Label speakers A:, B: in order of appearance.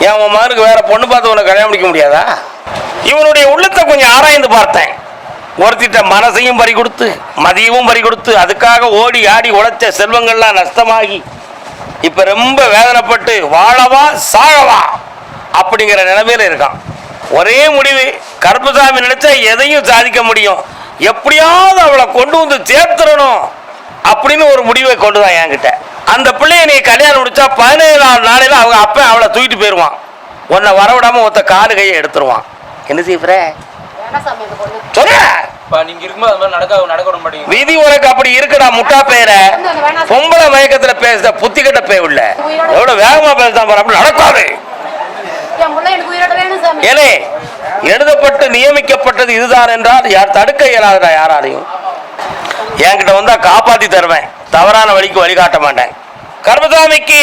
A: ஏன் உன் மகனுக்கு வேற பொண்ணு பார்த்து உனக்கு கல்யாணம் முடிக்க முடியாதா? இவனுடைய உள்ளத்தை கொஞ்சம் ஆராய்ந்து பார்த்தேன். ஒருத்திட்ட மனசையும் பறி கொடுத்து மதியமும் பறி கொடுத்து அதுக்காக ஓடி ஆடி உழைச்ச செல்வங்கள்லாம் நஷ்டமாகி இப்ப ரொம்ப வேதனைப்பட்டு வாழவா சாகவா அப்படிங்கிற நிலைமையில இருக்கான். ஒரே முடிவு, கருப்பசாமி நினைச்சா எதையும் சாதிக்க முடியும், எப்படியாவது அவளை கொண்டு வந்து சேர்த்துடணும் அப்படின்னு ஒரு முடிவை கொண்டுதான் என்கிட்ட. அந்த பிள்ளைய நீ கல்யாணம் முடிச்சா 17 நாளையில அவங்க அப்ப அவளை தூக்கிட்டு போயிடுவான். உன்னை வரவிடாம ஒருத்த காலு கையை எடுத்துருவான். என்ன செய்யற சொல்ல விதி உனக்கு அப்படி இருக்குடா முட்டா பேர. பொம்பளை மயக்கத்துல பேசுற புத்தி கட்ட பே உள்ள எவ்வளவு வேகமா பேசுதான் பாரு. அப்படி நடக்காது. ஏனே எழுதப்பட்டு நியமிக்கப்பட்டது இதுதான் என்றால் யார் தடுக்க இயலாதடா யாராலையும். என்கிட்ட வந்தா காப்பாத்தி தருவேன், தவறான வழிக்கு வழிகாட்ட மாட்டேன். கருப்பசாமிக்கு